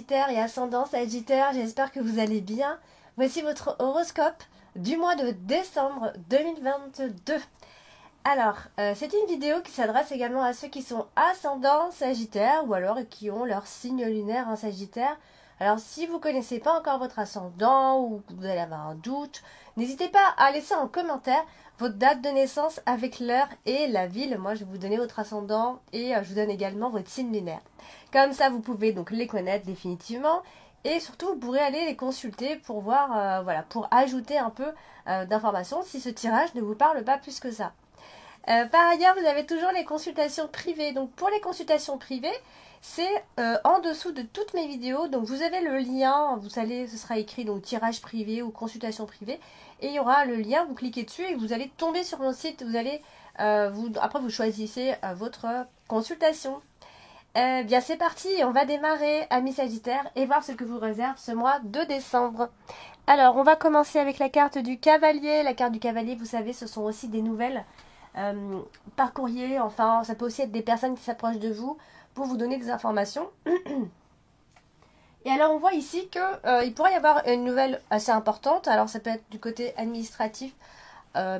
Sagittaire et ascendant Sagittaire, j'espère que vous allez bien. Voici votre horoscope du mois de décembre 2022. Alors, c'est une vidéo qui s'adresse également à ceux qui sont ascendants Sagittaire ou alors qui ont leur signe lunaire en Sagittaire. Alors, si vous ne connaissez pas encore votre ascendant ou que vous allez avoir un doute, n'hésitez pas à laisser en commentaire votre date de naissance avec l'heure et la ville. Moi, je vais vous donner votre ascendant et je vous donne également votre signe lunaire. Comme ça, vous pouvez donc les connaître définitivement. Et surtout, vous pourrez aller les consulter pour voir, pour ajouter un peu d'informations si ce tirage ne vous parle pas plus que ça. Par ailleurs, vous avez toujours les consultations privées. Donc, pour les consultations privées, c'est en dessous de toutes mes vidéos. Donc, vous avez le lien, vous allez, ce sera écrit donc tirage privé ou consultation privée. Et il y aura le lien, vous cliquez dessus et vous allez tomber sur mon site. Vous allez, après, vous choisissez votre consultation. Bien, c'est parti, on va démarrer, amis Sagittaire, et voir ce que vous réserve ce mois de décembre. Alors, on va commencer avec la carte du cavalier. La carte du cavalier, vous savez, ce sont aussi des nouvelles par courrier. Enfin, ça peut aussi être des personnes qui s'approchent de vous pour vous donner des informations. Et alors, on voit ici qu'il pourrait y avoir une nouvelle assez importante. Alors, ça peut être du côté administratif,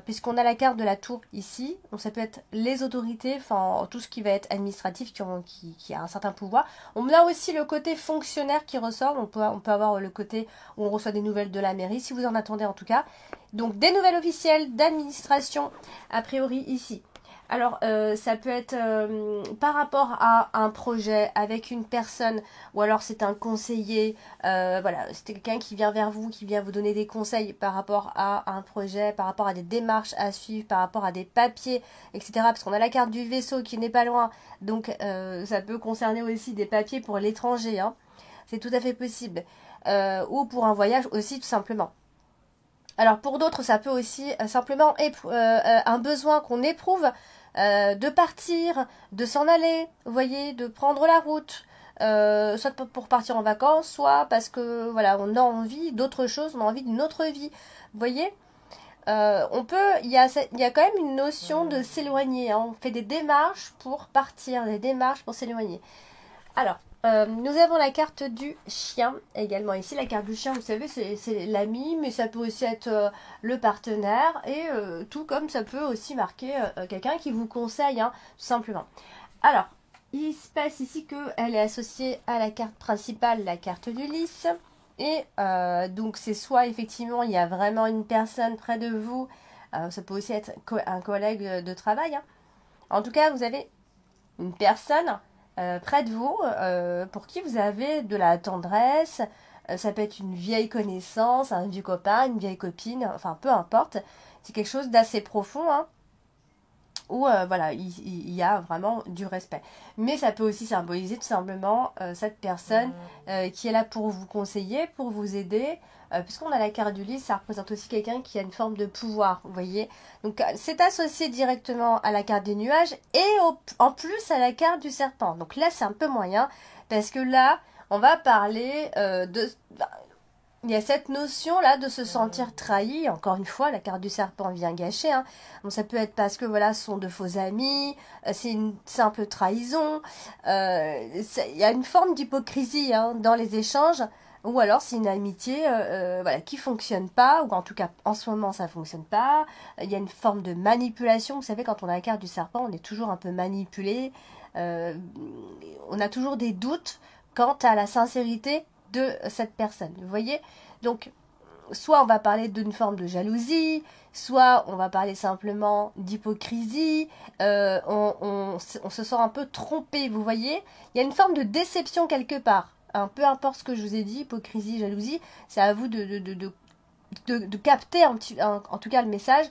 puisqu'on a la carte de la tour ici. Donc, ça peut être les autorités, enfin, tout ce qui va être administratif, qui a un certain pouvoir. On a aussi le côté fonctionnaire qui ressort. On peut avoir le côté où on reçoit des nouvelles de la mairie, si vous en attendez en tout cas. Donc, des nouvelles officielles d'administration, a priori ici. Alors, ça peut être par rapport à un projet avec une personne, ou alors c'est un conseiller, voilà, c'est quelqu'un qui vient vers vous, qui vient vous donner des conseils par rapport à un projet, par rapport à des démarches à suivre, par rapport à des papiers, etc. Parce qu'on a la carte du vaisseau qui n'est pas loin, donc ça peut concerner aussi des papiers pour l'étranger, hein. C'est tout à fait possible. Ou pour un voyage aussi, tout simplement. Alors pour d'autres, ça peut aussi simplement un besoin qu'on éprouve de partir, de s'en aller, vous voyez, de prendre la route, soit pour partir en vacances, soit parce que voilà, on a envie d'autre chose, on a envie d'une autre vie, vous voyez. Il y a quand même une notion de s'éloigner, hein. On fait des démarches pour partir, des démarches pour s'éloigner. Alors, nous avons la carte du chien également ici. La carte du chien, vous savez, c'est l'ami, mais ça peut aussi être le partenaire. Et tout comme ça peut aussi marquer quelqu'un qui vous conseille, hein, tout simplement. Alors, il se passe ici qu'elle est associée à la carte principale, la carte du lys. Et donc, c'est soit effectivement, il y a vraiment une personne près de vous. Ça peut aussi être un collègue de travail, hein. En tout cas, vous avez une personne près de vous, pour qui vous avez de la tendresse. Ça peut être une vieille connaissance, un vieux copain, une vieille copine, enfin peu importe. C'est quelque chose d'assez profond, hein, où voilà, il y a vraiment du respect. Mais ça peut aussi symboliser tout simplement cette personne qui est là pour vous conseiller, pour vous aider. Puisqu'on a la carte du lys, ça représente aussi quelqu'un qui a une forme de pouvoir, vous voyez. Donc c'est associé directement à la carte des nuages et en plus à la carte du serpent. Donc là c'est un peu moyen, parce que là on va parler il y a cette notion-là de se sentir trahi. Encore une fois, la carte du serpent vient gâcher, hein. Donc, ça peut être parce que voilà, ce sont de faux amis, c'est une simple trahison. Il y a une forme d'hypocrisie, hein, dans les échanges. Ou alors c'est une amitié voilà, qui fonctionne pas, ou en tout cas en ce moment ça fonctionne pas. Il y a une forme de manipulation. Vous savez, quand on a la carte du serpent, on est toujours un peu manipulé. On a toujours des doutes quant à la sincérité de cette personne, vous voyez. Donc soit on va parler d'une forme de jalousie, soit on va parler simplement d'hypocrisie, on se sent un peu trompé, vous voyez. Il y a une forme de déception quelque part, hein, peu importe ce que je vous ai dit, hypocrisie, jalousie, c'est à vous de capter en tout cas le message.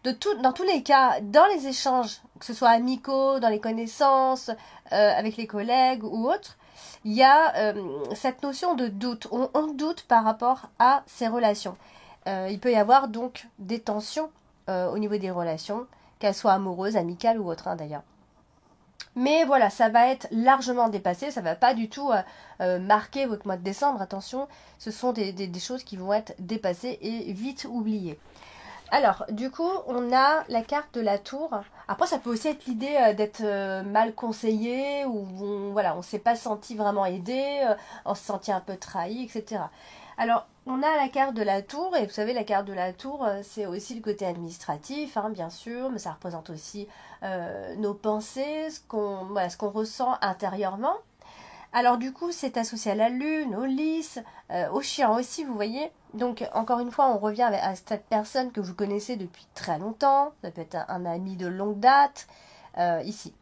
Dans tous les cas, dans les échanges, que ce soit amicaux, dans les connaissances, avec les collègues ou autres, il y a cette notion de doute. On doute par rapport à ces relations. Il peut y avoir donc des tensions au niveau des relations, qu'elles soient amoureuses, amicales ou autres, hein, d'ailleurs. Mais voilà, ça va être largement dépassé, ça ne va pas du tout marquer votre mois de décembre, attention, ce sont des choses qui vont être dépassées et vite oubliées. Alors, du coup, on a la carte de la tour. Après, ça peut aussi être l'idée d'être mal conseillé ou voilà, on s'est pas senti vraiment aidé, on s'est senti un peu trahi, etc. Alors, on a la carte de la tour et vous savez, la carte de la tour, c'est aussi le côté administratif, hein, bien sûr, mais ça représente aussi nos pensées, ce qu'on ressent intérieurement. Alors du coup, c'est associé à la lune, au lys, au chien aussi, vous voyez. Donc encore une fois, on revient à cette personne que vous connaissez depuis très longtemps. Ça peut être un ami de longue date, ici.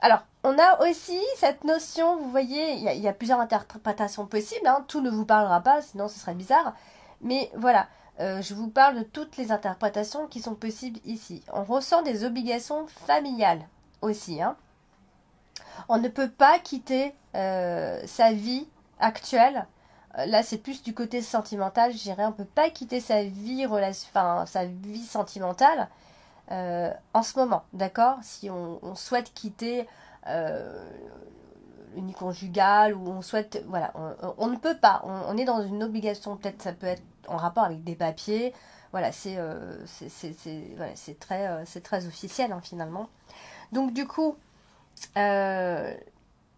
Alors, on a aussi cette notion, vous voyez, il y a plusieurs interprétations possibles, hein. Tout ne vous parlera pas, sinon ce serait bizarre. Mais voilà, je vous parle de toutes les interprétations qui sont possibles ici. On ressent des obligations familiales aussi, hein. On ne peut pas quitter sa vie actuelle. Là, c'est plus du côté sentimental, je dirais. On ne peut pas quitter sa vie sentimentale en ce moment, d'accord. Si on souhaite quitter euh, uniconjugale ou on souhaite, voilà, on ne peut pas. On est dans une obligation. Peut-être ça peut être en rapport avec des papiers. Voilà, voilà, c'est très officiel, hein, finalement. Donc du coup, euh,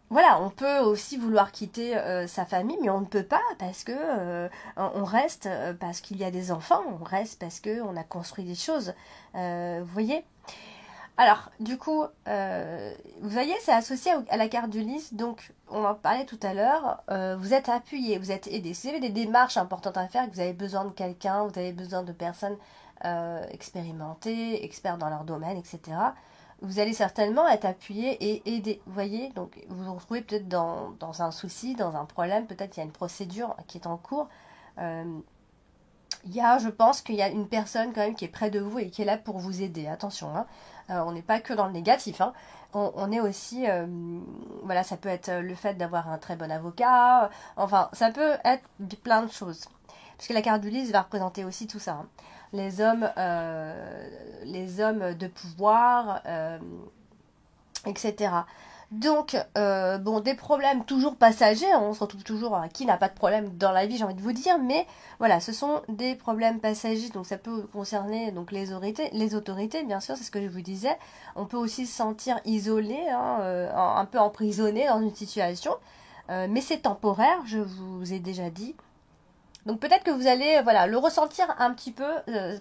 voilà, on peut aussi vouloir quitter sa famille, mais on ne peut pas parce que on reste parce qu'il y a des enfants, on reste parce que on a construit des choses. Vous voyez? Alors, du coup, vous voyez, c'est associé à la carte du lys, donc on en parlait tout à l'heure. Vous êtes appuyé, vous êtes aidé. Si vous avez des démarches importantes à faire, que vous avez besoin de quelqu'un, vous avez besoin de personnes expérimentées, experts dans leur domaine, etc. Vous allez certainement être appuyé et aidé. Vous voyez, donc vous vous retrouvez peut-être dans un souci, dans un problème, peut-être il y a une procédure qui est en cours. Euh, je pense qu'il y a une personne quand même qui est près de vous et qui est là pour vous aider. Attention, hein. On n'est pas que dans le négatif, hein. On est aussi, voilà, ça peut être le fait d'avoir un très bon avocat. Enfin, ça peut être plein de choses. Parce que la carte du lys va représenter aussi tout ça, hein. Les hommes de pouvoir, etc. Donc, bon, des problèmes toujours passagers, hein. On se retrouve toujours à qui n'a pas de problème dans la vie, j'ai envie de vous dire, mais voilà, ce sont des problèmes passagers, donc ça peut concerner donc les autorités, bien sûr, c'est ce que je vous disais. On peut aussi se sentir isolé, hein, un peu emprisonné dans une situation, mais c'est temporaire, je vous ai déjà dit. Donc peut-être que vous allez voilà, le ressentir un petit peu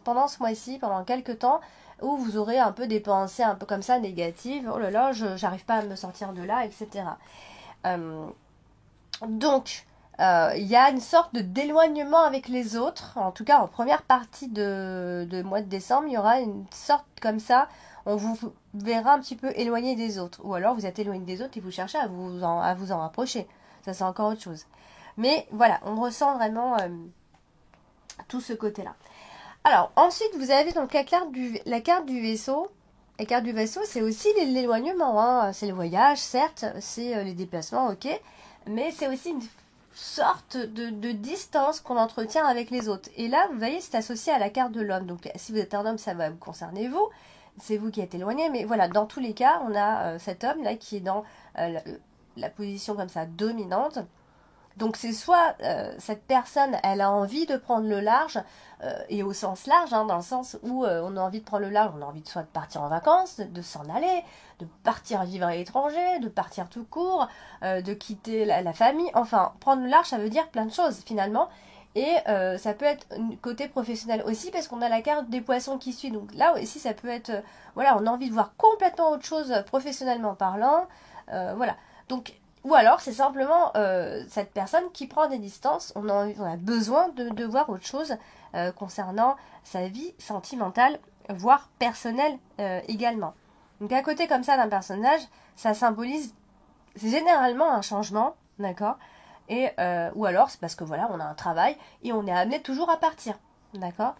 pendant ce mois-ci, pendant quelques temps, où vous aurez un peu des pensées un peu comme ça négatives. Oh là là, j'arrive pas à me sortir de là, etc. Euh, donc, il y a une sorte d'éloignement avec les autres. En tout cas, en première partie de mois de décembre, il y aura une sorte comme ça. On vous verra un petit peu éloigné des autres. Ou alors vous êtes éloigné des autres et vous cherchez à vous en rapprocher. Ça, c'est encore autre chose. Mais voilà, on ressent vraiment tout ce côté-là. Alors, ensuite, vous avez donc la carte du vaisseau. La carte du vaisseau, c'est aussi l'éloignement, hein. C'est le voyage, certes, c'est les déplacements, ok. Mais c'est aussi une sorte de distance qu'on entretient avec les autres. Et là, vous voyez, c'est associé à la carte de l'homme. Donc, si vous êtes un homme, ça va vous concerner vous. C'est vous qui êtes éloigné. Mais voilà, dans tous les cas, on a cet homme-là qui est dans la position comme ça dominante. Donc c'est soit cette personne, elle a envie de prendre le large, et au sens large, hein, dans le sens où on a envie de prendre le large, on a envie soit de partir en vacances, de s'en aller, de partir vivre à l'étranger, de partir tout court, de quitter la famille. Enfin, prendre le large, ça veut dire plein de choses finalement. Et ça peut être côté professionnel aussi, parce qu'on a la carte des poissons qui suit. Donc là aussi, ça peut être, voilà, on a envie de voir complètement autre chose professionnellement parlant. Voilà. Donc ou alors c'est simplement cette personne qui prend des distances, on a besoin de voir autre chose concernant sa vie sentimentale, voire personnelle également. Donc à côté comme ça d'un personnage, ça symbolise généralement un changement, d'accord. Et ou alors c'est parce que voilà, on a un travail et on est amené toujours à partir, d'accord.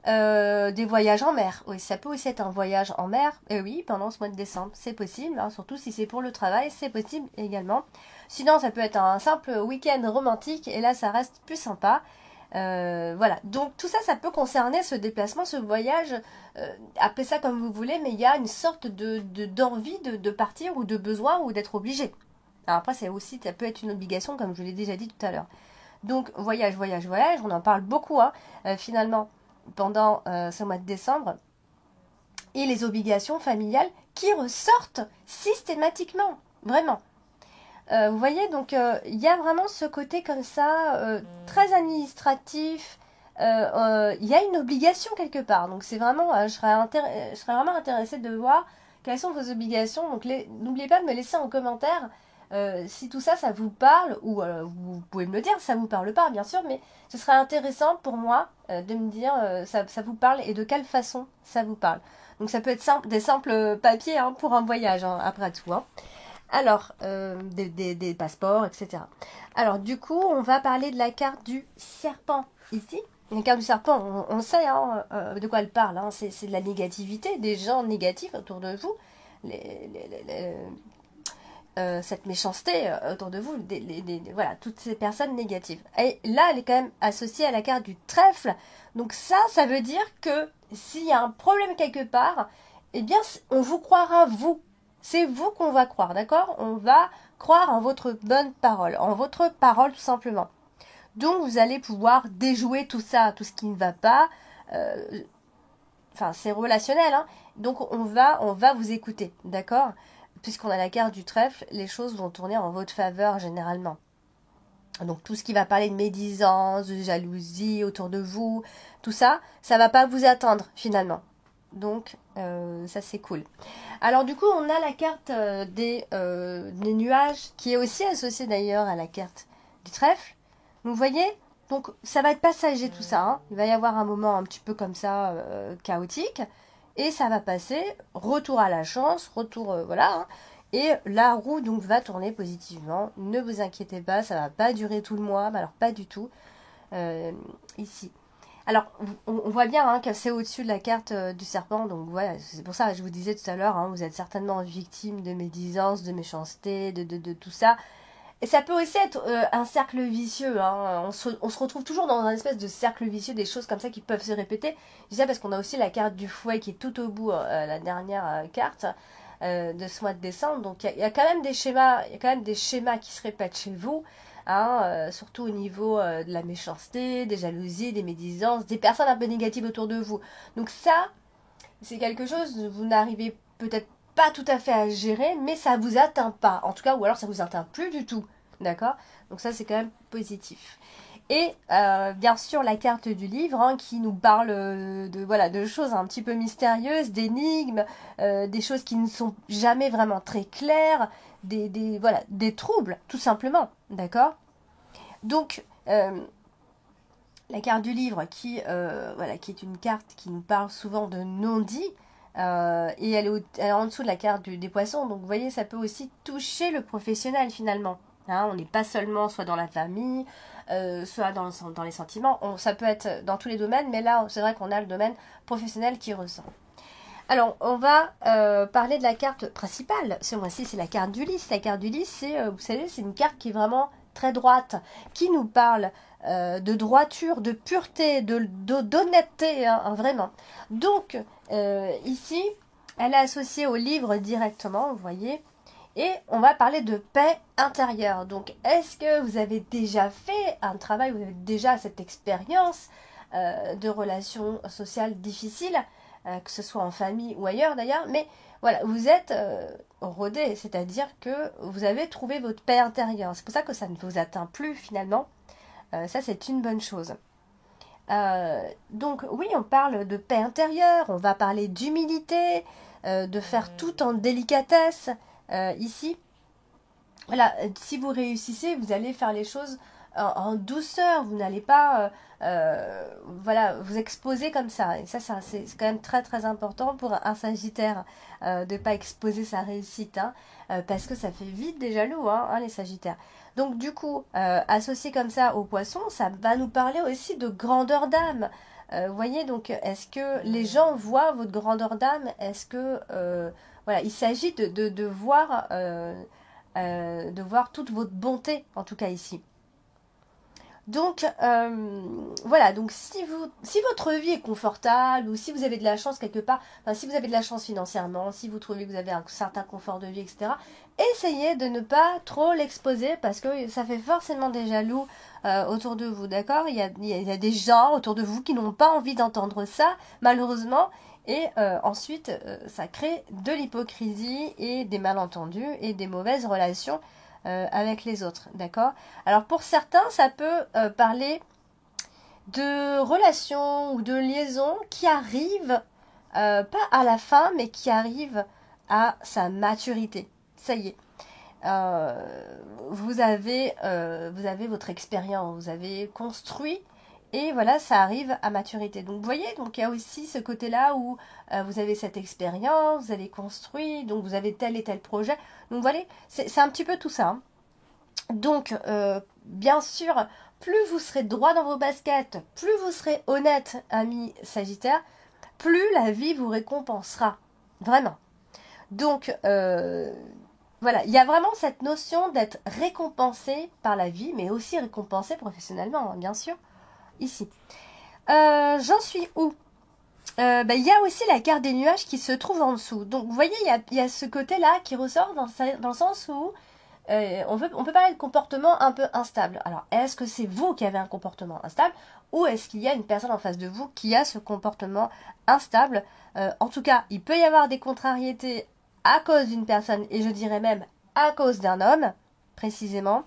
Des voyages en mer. Oui, ça peut aussi être un voyage en mer. Et oui, pendant ce mois de décembre, c'est possible, hein, surtout si c'est pour le travail, c'est possible également. Sinon, ça peut être un simple week-end romantique et là, ça reste plus sympa. Voilà. Donc tout ça, ça peut concerner ce déplacement, ce voyage. Appelez ça comme vous voulez, mais il y a une sorte d'envie de partir ou de besoin ou d'être obligé. Alors après, ça peut être une obligation, comme je l'ai déjà dit tout à l'heure. Donc voyage, voyage, voyage. On en parle beaucoup, hein, finalement. pendant ce mois de décembre, et les obligations familiales qui ressortent systématiquement, vraiment. Vous voyez, donc il y a vraiment ce côté comme ça, très administratif. Il y a une obligation quelque part. Donc c'est vraiment, je serais vraiment intéressée de voir quelles sont vos obligations. Donc n'oubliez pas de me laisser en commentaire si tout ça, ça vous parle, ou vous pouvez me le dire, ça vous parle pas, bien sûr, mais ce serait intéressant pour moi de me dire ça vous parle et de quelle façon ça vous parle. Donc ça peut être des simples papiers hein, pour un voyage, hein, après tout. Hein. Alors, des passeports, etc. Alors, du coup, on va parler de la carte du serpent, ici. La carte du serpent, on sait hein, de quoi elle parle. Hein. C'est de la négativité, des gens négatifs autour de vous. Cette méchanceté autour de vous, voilà, toutes ces personnes négatives. Et là, elle est quand même associée à la carte du trèfle. Donc ça veut dire que s'il y a un problème quelque part, eh bien, on vous croira vous. C'est vous qu'on va croire, d'accord? On va croire en votre bonne parole, en votre parole tout simplement. Donc vous allez pouvoir déjouer tout ça, tout ce qui ne va pas. Enfin, c'est relationnel, hein. Donc on va vous écouter, d'accord? Puisqu'on a la carte du trèfle, les choses vont tourner en votre faveur généralement. Donc tout ce qui va parler de médisance, de jalousie autour de vous, tout ça, ça va pas vous attendre finalement. Donc ça c'est cool. Alors du coup on a la carte des nuages qui est aussi associée d'ailleurs à la carte du trèfle. Vous voyez, donc ça va être passager tout ça. Hein. Il va y avoir un moment un petit peu comme ça chaotique et ça va passer. Retour à la chance, retour voilà. Hein. Et la roue donc va tourner positivement. Ne vous inquiétez pas, ça va pas durer tout le mois, mais alors pas du tout ici. Alors, on voit bien hein, que c'est au-dessus de la carte du serpent, donc voilà, c'est pour ça que je vous disais tout à l'heure, hein, vous êtes certainement victime de médisance, de méchanceté, de tout ça. Et ça peut aussi être un cercle vicieux, hein. On se retrouve toujours dans un espèce de cercle vicieux, des choses comme ça qui peuvent se répéter. Je dis ça parce qu'on a aussi la carte du fouet qui est tout au bout, la dernière carte de ce mois de décembre. Donc il y a quand même des schémas, il y a quand même des schémas qui se répètent chez vous. Hein, surtout au niveau de la méchanceté, des jalousies, des médisances, des personnes un peu négatives autour de vous. Donc ça, c'est quelque chose que vous n'arrivez peut-être pas tout à fait à gérer, mais ça vous atteint pas. En tout cas, ou alors ça vous atteint plus du tout. D'accord? Donc ça, c'est quand même positif. Et bien sûr, la carte du livre hein, qui nous parle de choses un petit peu mystérieuses, d'énigmes, des choses qui ne sont jamais vraiment très claires, des troubles, tout simplement. D'accord? Donc, la carte du livre qui est une carte qui nous parle souvent de non-dit, et elle est en dessous de la carte des poissons. Donc, vous voyez, ça peut aussi toucher le professionnel finalement. Hein, on n'est pas seulement soit dans la famille, soit dans les sentiments. Ça peut être dans tous les domaines, mais là, c'est vrai qu'on a le domaine professionnel qui ressort. Alors, on va parler de la carte principale. Ce mois-ci, c'est la carte d'Ulysse. La carte d'Ulysse, vous savez, c'est une carte qui est vraiment très droite, qui nous parle de droiture, de pureté, d'honnêteté, hein, vraiment. Donc, ici, elle est associée au livre directement, vous voyez. Et on va parler de paix intérieure. Donc, est-ce que vous avez déjà fait un travail, vous avez déjà cette expérience de relations sociales difficiles, que ce soit en famille ou ailleurs d'ailleurs, mais voilà, vous êtes rodé, c'est-à-dire que vous avez trouvé votre paix intérieure. C'est pour ça que ça ne vous atteint plus finalement. Ça, c'est une bonne chose. Donc oui, on parle de paix intérieure, on va parler d'humilité, de faire tout en délicatesse. Ici, voilà, si vous réussissez, vous allez faire les choses en douceur, vous n'allez pas voilà, vous exposer comme ça. Et ça c'est quand même très très important pour un Sagittaire de ne pas exposer sa réussite, hein, parce que ça fait vite des jaloux, hein, les Sagittaires. Donc du coup, associé comme ça au poisson, ça va nous parler aussi de grandeur d'âme. Vous voyez, donc est-ce que les gens voient votre grandeur d'âme? Est-ce que voilà, il s'agit de voir toute votre bonté, en tout cas ici. Donc, voilà, donc si votre vie est confortable, ou si vous avez de la chance quelque part, enfin, si vous avez de la chance financièrement, si vous trouvez que vous avez un certain confort de vie, etc., essayez de ne pas trop l'exposer, parce que ça fait forcément des jaloux autour de vous, d'accord? Il y a des gens autour de vous qui n'ont pas envie d'entendre ça, malheureusement, et ensuite, ça crée de l'hypocrisie et des malentendus et des mauvaises relations avec les autres, d'accord? Alors pour certains, ça peut parler de relations ou de liaisons qui arrivent, pas à la fin, mais qui arrivent à sa maturité. Ça y est. Vous avez votre expérience, vous avez construit et voilà, ça arrive à maturité. Donc vous voyez, donc il y a aussi ce côté-là où vous avez cette expérience, vous avez construit, donc vous avez tel et tel projet. Donc voilà, c'est un petit peu tout ça, hein. Donc, bien sûr, plus vous serez droit dans vos baskets, plus vous serez honnête, ami Sagittaire, plus la vie vous récompensera. Vraiment. Donc, voilà, il y a vraiment cette notion d'être récompensé par la vie, mais aussi récompensé professionnellement, hein, bien sûr, ici. J'en suis où? Il y a aussi la carte des nuages qui se trouve en dessous. Donc, vous voyez, il y a ce côté-là qui ressort dans le sens où on peut parler de comportement un peu instable. Alors, est-ce que c'est vous qui avez un comportement instable ou est-ce qu'il y a une personne en face de vous qui a ce comportement instable? En tout cas, il peut y avoir des contrariétés à cause d'une personne et je dirais même à cause d'un homme, précisément.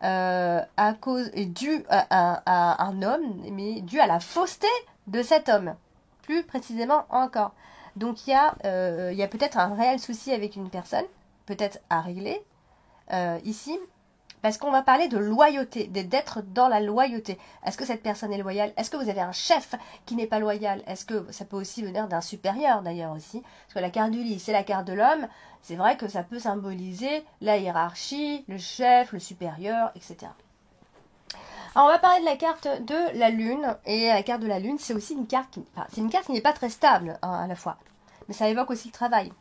À cause et dû à un homme, mais dû à la fausseté de cet homme, plus précisément encore. Donc il y a peut-être un réel souci avec une personne, peut-être à régler ici, parce qu'on va parler de loyauté, d'être dans la loyauté. Est-ce que cette personne est loyale? Est-ce que vous avez un chef qui n'est pas loyal? Est-ce que ça peut aussi venir d'un supérieur d'ailleurs aussi? Parce que la carte du lit, c'est la carte de l'homme. C'est vrai que ça peut symboliser la hiérarchie, le chef, le supérieur, etc. Alors on va parler de la carte de la lune. Et la carte de la lune, c'est aussi une carte qui n'est pas très stable, hein, à la fois. Mais ça évoque aussi le travail.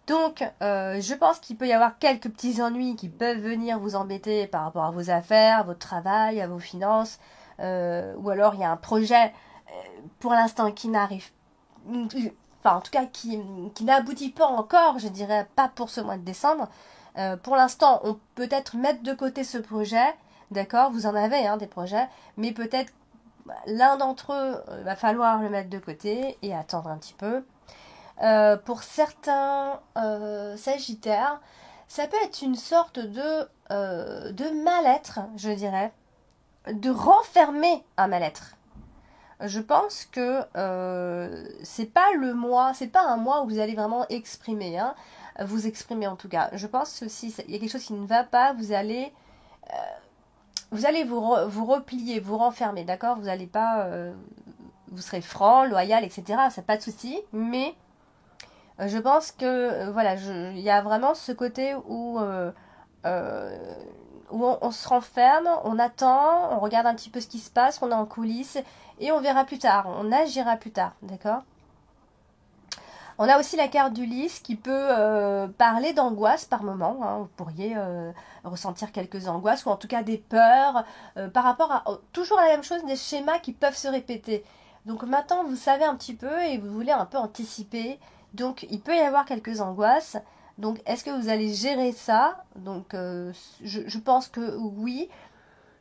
Donc, je pense qu'il peut y avoir quelques petits ennuis qui peuvent venir vous embêter par rapport à vos affaires, à votre travail, à vos finances, ou alors il y a un projet pour l'instant qui n'arrive, enfin en tout cas qui n'aboutit pas encore, je dirais pas pour ce mois de décembre. Pour l'instant, on peut peut-être mettre de côté ce projet, d'accord? Vous en avez des projets, mais peut-être l'un d'entre eux va falloir le mettre de côté et attendre un petit peu. Pour certains Sagittaires, ça peut être une sorte de mal-être, je dirais, de renfermer un mal-être. Je pense que c'est pas un mois où vous allez vraiment exprimer, hein, vous exprimer en tout cas. Je pense que si il y a quelque chose qui ne va pas, vous allez vous replier, vous renfermer, d'accord? Vous allez pas, vous serez franc, loyal, etc. Ça pas de souci, mais je pense que voilà, il y a vraiment ce côté où on se renferme, on attend, on regarde un petit peu ce qui se passe, on est en coulisses et on verra plus tard, on agira plus tard, d'accord? On a aussi la carte du lys qui peut parler d'angoisse par moment, hein. Vous pourriez ressentir quelques angoisses ou en tout cas des peurs par rapport à toujours la même chose, des schémas qui peuvent se répéter. Donc maintenant vous savez un petit peu et vous voulez un peu anticiper. Donc il peut y avoir quelques angoisses. Donc est-ce que vous allez gérer ça? Donc je pense que oui.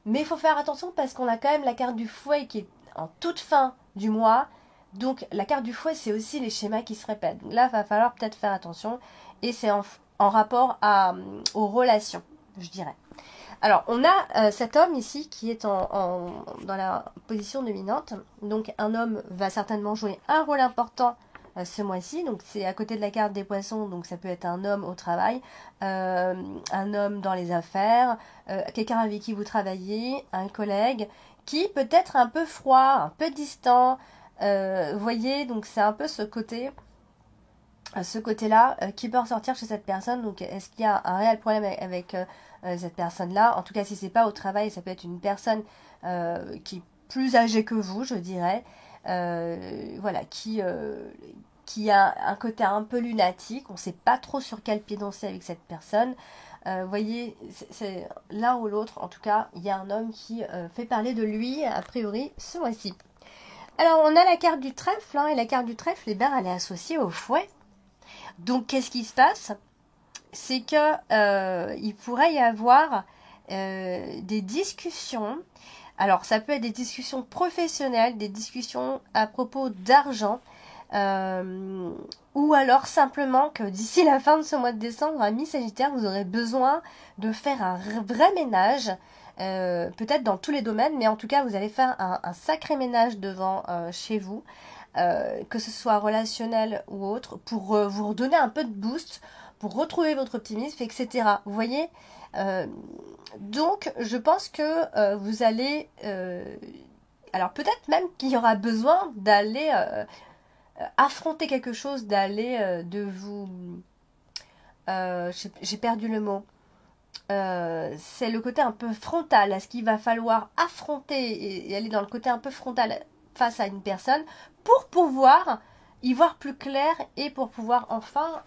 Mais il faut faire attention parce qu'on a quand même la carte du fouet qui est en toute fin du mois. Donc la carte du fouet, c'est aussi les schémas qui se répètent. Donc là, il va falloir peut-être faire attention. Et c'est en rapport aux relations, je dirais. Alors, on a cet homme ici qui est dans la position dominante. Donc un homme va certainement jouer un rôle important ce mois-ci. Donc c'est à côté de la carte des poissons. Donc ça peut être un homme au travail, un homme dans les affaires, quelqu'un avec qui vous travaillez, un collègue qui peut être un peu froid, un peu distant. Vous voyez, donc c'est un peu ce côté-là qui peut ressortir chez cette personne. Donc est-ce qu'il y a un réel problème avec cette personne-là? En tout cas, si c'est pas au travail, ça peut être une personne qui est plus âgée que vous, je dirais. Voilà, qui a un côté un peu lunatique. On ne sait pas trop sur quel pied danser avec cette personne. Vous voyez, c'est l'un ou l'autre, en tout cas, il y a un homme qui fait parler de lui, a priori, ce mois-ci. Alors, on a la carte du trèfle, hein, et la carte du trèfle, eh bien, elle est associée au fouet. Donc, qu'est-ce qui se passe? C'est que il pourrait y avoir des discussions. Alors, ça peut être des discussions professionnelles, des discussions à propos d'argent, ou alors simplement que d'ici la fin de ce mois de décembre, amis Sagittaire, vous aurez besoin de faire un vrai ménage, peut-être dans tous les domaines, mais en tout cas, vous allez faire un sacré ménage devant chez vous, que ce soit relationnel ou autre, pour vous redonner un peu de boost, pour retrouver votre optimisme, etc. Vous voyez, donc, je pense que vous allez... alors, peut-être même qu'il y aura besoin d'aller affronter quelque chose, d'aller de vous... j'ai perdu le mot. C'est le côté un peu frontal. Est-ce qu'il va falloir affronter et aller dans le côté un peu frontal face à une personne pour pouvoir y voir plus clair et pour pouvoir enfin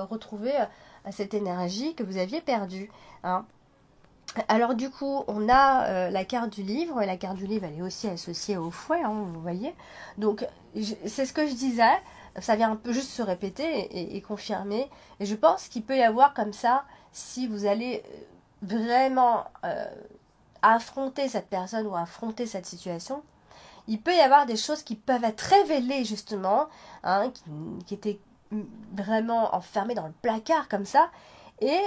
retrouver cette énergie que vous aviez perdue, hein. Alors du coup, on a la carte du livre. La carte du livre, elle est aussi associée au fouet, hein, vous voyez. Donc, c'est ce que je disais. Ça vient un peu juste se répéter et confirmer. Et je pense qu'il peut y avoir comme ça, si vous allez vraiment affronter cette personne ou affronter cette situation, il peut y avoir des choses qui peuvent être révélées justement, hein, qui étaient vraiment enfermées dans le placard comme ça. Et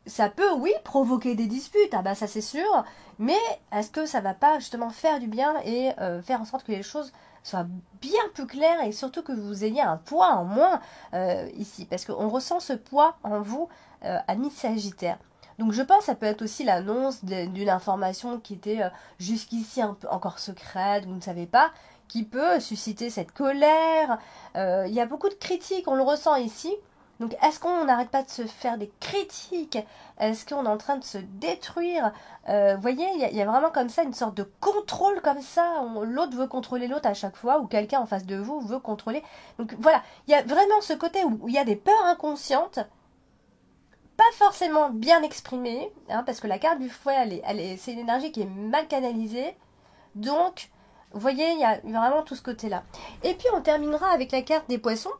ça peut, oui, provoquer des disputes, ah bah ça c'est sûr, mais est-ce que ça va pas justement faire du bien et faire en sorte que les choses soient bien plus claires et surtout que vous ayez un poids en moins ici, parce qu'on ressent ce poids en vous, amis Sagittaire. Donc je pense que ça peut être aussi l'annonce d'une information qui était jusqu'ici un peu encore secrète, vous ne savez pas, qui peut susciter cette colère. Il y a beaucoup de critiques, on le ressent ici. Donc, est-ce qu'on n'arrête pas de se faire des critiques? Est-ce qu'on est en train de se détruire? Vous voyez, il y a vraiment comme ça une sorte de contrôle comme ça. L'autre veut contrôler l'autre à chaque fois, ou quelqu'un en face de vous veut contrôler. Donc voilà, il y a vraiment ce côté où il y a des peurs inconscientes, pas forcément bien exprimées, hein, parce que la carte du fouet, c'est une énergie qui est mal canalisée. Donc, vous voyez, il y a vraiment tout ce côté-là. Et puis, on terminera avec la carte des poissons,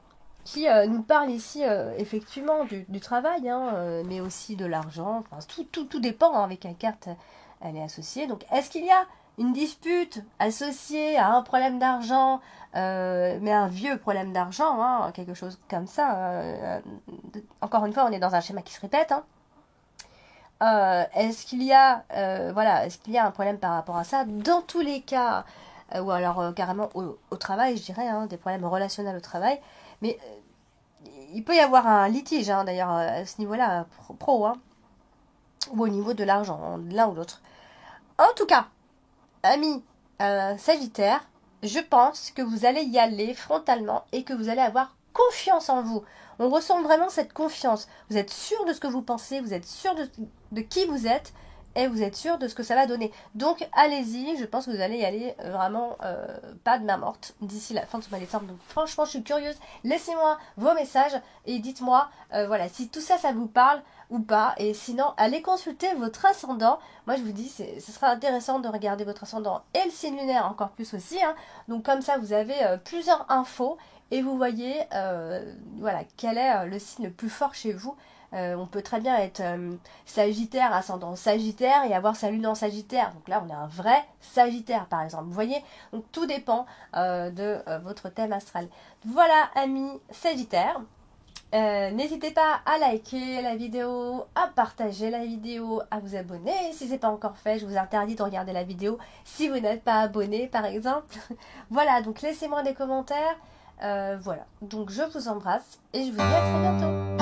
qui nous parle ici effectivement du travail, hein, mais aussi de l'argent. Enfin, tout dépend, hein, avec quelle carte elle est associée. Donc, est-ce qu'il y a une dispute associée à un problème d'argent, mais un vieux problème d'argent, hein, quelque chose comme ça. Encore une fois, on est dans un schéma qui se répète, hein. Est-ce qu'il y a, voilà, est-ce qu'il y a un problème par rapport à ça? Dans tous les cas, ou alors carrément au travail, je dirais, hein, des problèmes relationnels au travail. Mais il peut y avoir un litige, hein, d'ailleurs, à ce niveau-là, pro, hein, ou au niveau de l'argent, hein, l'un ou l'autre. En tout cas, amis Sagittaire, je pense que vous allez y aller frontalement et que vous allez avoir confiance en vous. On ressent vraiment cette confiance. Vous êtes sûr de ce que vous pensez, vous êtes sûr de qui vous êtes et vous êtes sûr de ce que ça va donner. Donc allez-y, je pense que vous allez y aller vraiment pas de main morte d'ici la fin de ce mois de décembre. Donc franchement, je suis curieuse. Laissez-moi vos messages et dites-moi voilà, si tout ça, ça vous parle ou pas. Et sinon, allez consulter votre ascendant. Moi, je vous dis, ce sera intéressant de regarder votre ascendant et le signe lunaire encore plus aussi, hein. Donc comme ça, vous avez plusieurs infos et vous voyez voilà, quel est le signe le plus fort chez vous. On peut très bien être Sagittaire, ascendant Sagittaire et avoir sa lune en Sagittaire. Donc là, on est un vrai Sagittaire, par exemple. Vous voyez, donc tout dépend de votre thème astral. Voilà, amis Sagittaire. N'hésitez pas à liker la vidéo, à partager la vidéo, à vous abonner. Si ce n'est pas encore fait, je vous interdis de regarder la vidéo si vous n'êtes pas abonné, par exemple. Voilà, donc laissez-moi des commentaires. Voilà, donc je vous embrasse et je vous dis à très bientôt.